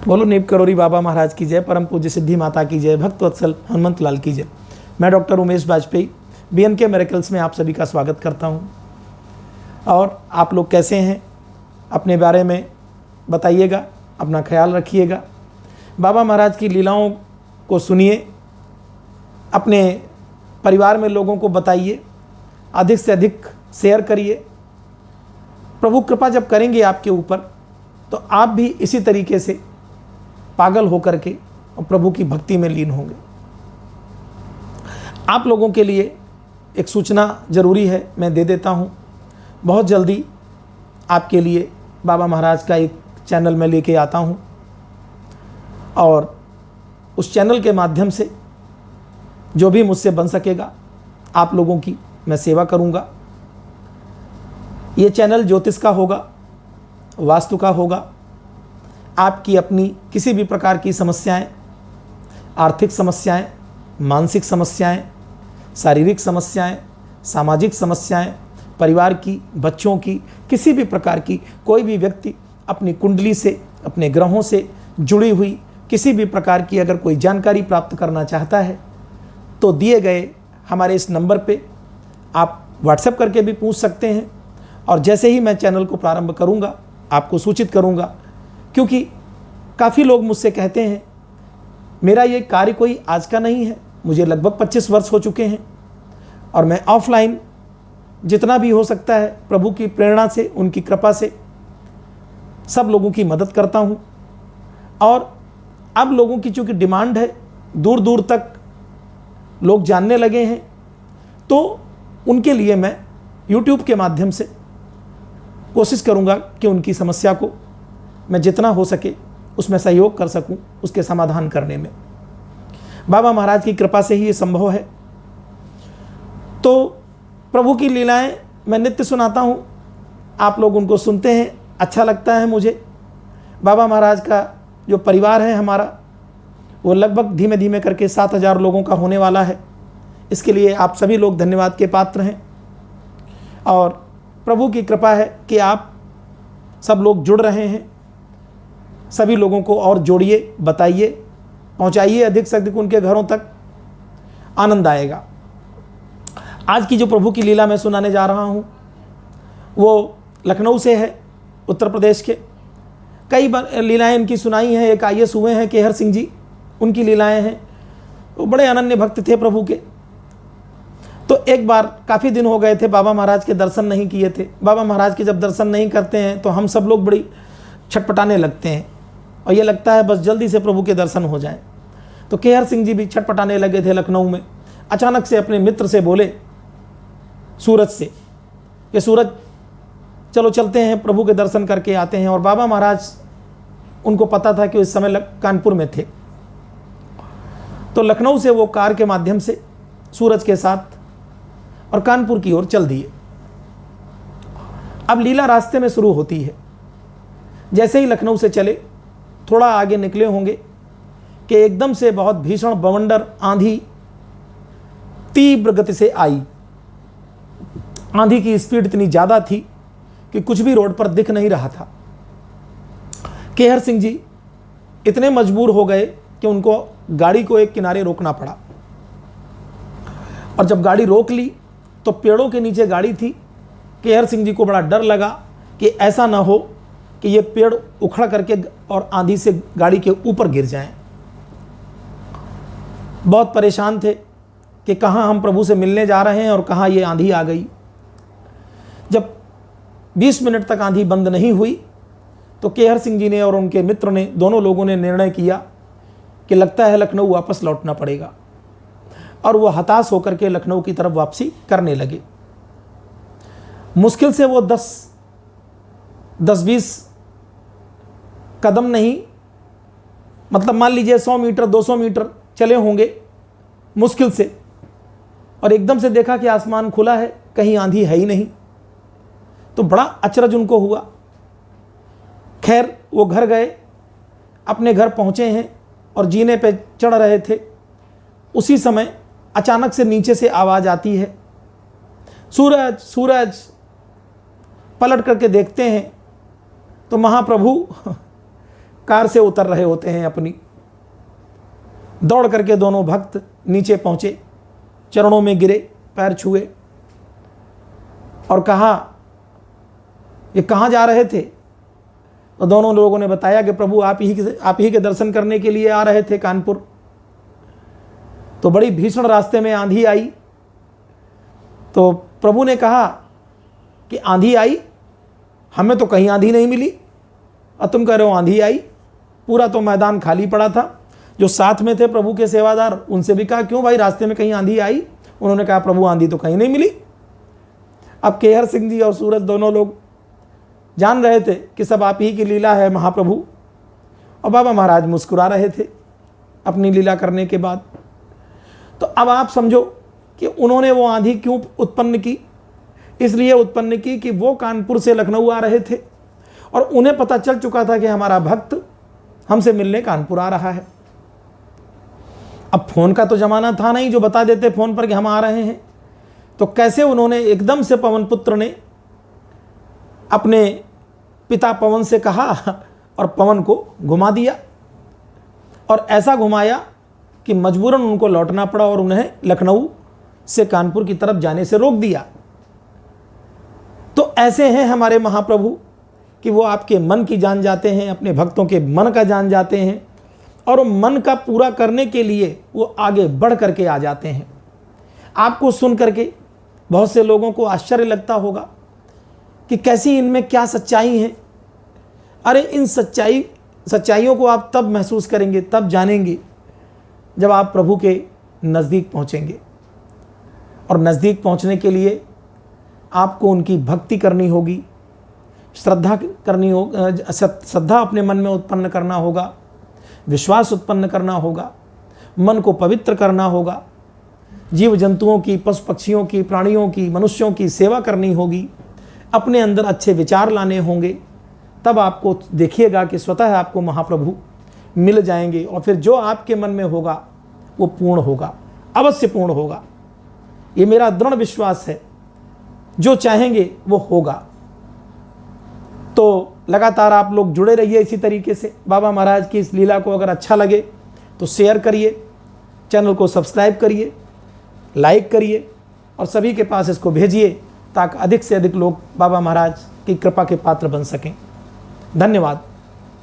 बोलो नीप करोरी बाबा महाराज की जय, परम पूज्य सिद्धि माता की जय, भक्त वत्सल हनुमंत लाल की जय। मैं doctor Umesh Bajpayee BNK miracles में आप सभी का स्वागत करता हूं। और आप लोग कैसे हैं, अपने बारे में बताइएगा, अपना ख्याल रखिएगा। बाबा महाराज की लीलाओं को सुनिए, अपने परिवार में लोगों को बताइए, अधिक से अधिक शेयर करिए। प्रभु कृपा जब करेंगे आपके ऊपर तो आप भी इसी तरीके से पागल होकर के और प्रभु की भक्ति में लीन होंगे। आप लोगों के लिए एक सूचना ज़रूरी है, मैं दे देता हूँ। बहुत जल्दी आपके लिए बाबा महाराज का एक चैनल में लेके आता हूँ और उस चैनल के माध्यम से जो भी मुझसे बन सकेगा आप लोगों की मैं सेवा करूँगा। ये चैनल ज्योतिष का होगा, वास्तु का होगा। आपकी अपनी किसी भी प्रकार की समस्याएं, आर्थिक समस्याएं, मानसिक समस्याएं, शारीरिक समस्याएं, सामाजिक समस्याएं, परिवार की, बच्चों की, किसी भी प्रकार की कोई भी व्यक्ति अपनी कुंडली से, अपने ग्रहों से जुड़ी हुई किसी भी प्रकार की अगर कोई जानकारी प्राप्त करना चाहता है तो दिए गए हमारे इस नंबर पे आप व्हाट्सएप करके भी पूछ सकते हैं। और जैसे ही मैं चैनल को प्रारंभ करूंगा आपको सूचित करूंगा, क्योंकि काफ़ी लोग मुझसे कहते हैं मेरा ये कार्य कोई आज का नहीं है, मुझे लगभग 25 वर्ष हो चुके हैं और मैं ऑफलाइन जितना भी हो सकता है प्रभु की प्रेरणा से, उनकी कृपा से सब लोगों की मदद करता हूँ। और अब लोगों की चूँकि डिमांड है, दूर दूर तक लोग जानने लगे हैं, तो उनके लिए मैं YouTube के माध्यम से कोशिश करूँगा कि उनकी समस्या को मैं जितना हो सके उसमें सहयोग कर सकूं, उसके समाधान करने में। बाबा महाराज की कृपा से ही ये संभव है। तो प्रभु की लीलाएं मैं नित्य सुनाता हूं, आप लोग उनको सुनते हैं, अच्छा लगता है मुझे। बाबा महाराज का जो परिवार है हमारा, वो लगभग धीमे धीमे करके 7,000 लोगों का होने वाला है। इसके लिए आप सभी लोग धन्यवाद के पात्र हैं और प्रभु की कृपा है कि आप सब लोग जुड़ रहे हैं। सभी लोगों को और जोड़िए, बताइए, पहुंचाइए अधिक से अधिक उनके घरों तक, आनंद आएगा। आज की जो प्रभु की लीला मैं सुनाने जा रहा हूं वो लखनऊ से है, उत्तर प्रदेश के। कई बार लीलाएं इनकी सुनाई हैं। एक IAS हुए हैं केहर सिंह जी, उनकी लीलाएं हैं। वो बड़े अनन्य भक्त थे प्रभु के। तो एक बार काफ़ी दिन हो गए थे बाबा महाराज के दर्शन नहीं किए थे। बाबा महाराज के जब दर्शन नहीं करते हैं तो हम सब लोग बड़ी छटपटाने लगते हैं और ये लगता है बस जल्दी से प्रभु के दर्शन हो जाएं। तो केहर सिंह जी भी छटपटाने लगे थे लखनऊ में। अचानक से अपने मित्र से बोले, सूरज से, कि सूरज चलो चलते हैं, प्रभु के दर्शन करके आते हैं। और बाबा महाराज, उनको पता था कि इस समय कानपुर में थे, तो लखनऊ से वो कार के माध्यम से सूरज के साथ और कानपुर की ओर चल दिए। अब लीला रास्ते में शुरू होती है। जैसे ही लखनऊ से चले, थोड़ा आगे निकले होंगे कि एकदम से बहुत भीषण बवंडर आंधी तीव्र गति से आई। आंधी की स्पीड इतनी ज़्यादा थी कि कुछ भी रोड पर दिख नहीं रहा था। केहर सिंह जी इतने मजबूर हो गए कि उनको गाड़ी को एक किनारे रोकना पड़ा। और जब गाड़ी रोक ली तो पेड़ों के नीचे गाड़ी थी। केहर सिंह जी को बड़ा डर लगा कि ऐसा ना हो कि ये पेड़ उखड़ करके और आंधी से गाड़ी के ऊपर गिर जाएं। बहुत परेशान थे कि कहाँ हम प्रभु से मिलने जा रहे हैं और कहाँ ये आंधी आ गई। जब 20 मिनट तक आंधी बंद नहीं हुई तो केहर सिंह जी ने और उनके मित्र ने, दोनों लोगों ने निर्णय किया कि लगता है लखनऊ वापस लौटना पड़ेगा। और वो हताश होकर के लखनऊ की तरफ वापसी करने लगे। मुश्किल से वो 10-20 कदम नहीं, मतलब मान लीजिए 100 मीटर 200 मीटर चले होंगे मुश्किल से, और एकदम से देखा कि आसमान खुला है, कहीं आंधी है ही नहीं। तो बड़ा अचरज उनको हुआ। खैर वो घर गए, अपने घर पहुँचे हैं और जीने पे चढ़ रहे थे। उसी समय अचानक से नीचे से आवाज़ आती है, सूरज सूरज। पलट करके देखते हैं तो महाप्रभु कार से उतर रहे होते हैं अपनी, दौड़ करके दोनों भक्त नीचे पहुंचे, चरणों में गिरे, पैर छुए और कहा, ये कहाँ जा रहे थे? तो दोनों लोगों ने बताया कि प्रभु आप ही के दर्शन करने के लिए आ रहे थे कानपुर। तो बड़ी भीषण रास्ते में आंधी आई। तो प्रभु ने कहा कि आंधी आई, हमें तो कहीं आंधी नहीं मिली और तुम कह रहे हो आंधी आई। पूरा तो मैदान खाली पड़ा था। जो साथ में थे प्रभु के सेवादार, उनसे भी कहा क्यों भाई रास्ते में कहीं आंधी आई? उन्होंने कहा प्रभु आंधी तो कहीं नहीं मिली। अब केहर सिंह जी और सूरज दोनों लोग जान रहे थे कि सब आप ही की लीला है महाप्रभु। और बाबा महाराज मुस्कुरा रहे थे अपनी लीला करने के बाद। तो अब आप समझो कि उन्होंने वो आंधी क्यों उत्पन्न की। इसलिए उत्पन्न की कि वो कानपुर से लखनऊ आ रहे थे और उन्हें पता चल चुका था कि हमारा भक्त हमसे मिलने कानपुर आ रहा है। अब फोन का तो जमाना था नहीं जो बता देते फोन पर कि हम आ रहे हैं। तो कैसे उन्होंने एकदम से पवन पुत्र ने अपने पिता पवन से कहा और पवन को घुमा दिया, और ऐसा घुमाया कि मजबूरन उनको लौटना पड़ा और उन्हें लखनऊ से कानपुर की तरफ जाने से रोक दिया। तो ऐसे हैं हमारे महाप्रभु कि वो आपके मन की जान जाते हैं, अपने भक्तों के मन का जान जाते हैं और मन का पूरा करने के लिए वो आगे बढ़ करके आ जाते हैं। आपको सुन करके बहुत से लोगों को आश्चर्य लगता होगा कि कैसी इनमें क्या सच्चाई है। अरे इन सच्चाइयों को आप तब महसूस करेंगे, तब जानेंगे जब आप प्रभु के नज़दीक पहुँचेंगे। और नज़दीक पहुँचने के लिए आपको उनकी भक्ति करनी होगी, श्रद्धा करनी होगी, श्रद्धा अपने मन में उत्पन्न करना होगा, विश्वास उत्पन्न करना होगा, मन को पवित्र करना होगा, जीव जंतुओं की, पशु पक्षियों की, प्राणियों की, मनुष्यों की सेवा करनी होगी, अपने अंदर अच्छे विचार लाने होंगे। तब आपको देखिएगा कि स्वतः आपको महाप्रभु मिल जाएंगे और फिर जो आपके मन में होगा वो पूर्ण होगा, अवश्य पूर्ण होगा। ये मेरा दृढ़ विश्वास है। जो चाहेंगे वो होगा। तो लगातार आप लोग जुड़े रहिए इसी तरीके से। बाबा महाराज की इस लीला को अगर अच्छा लगे तो शेयर करिए, चैनल को सब्सक्राइब करिए, लाइक करिए और सभी के पास इसको भेजिए ताकि अधिक से अधिक लोग बाबा महाराज की कृपा के पात्र बन सकें। धन्यवाद।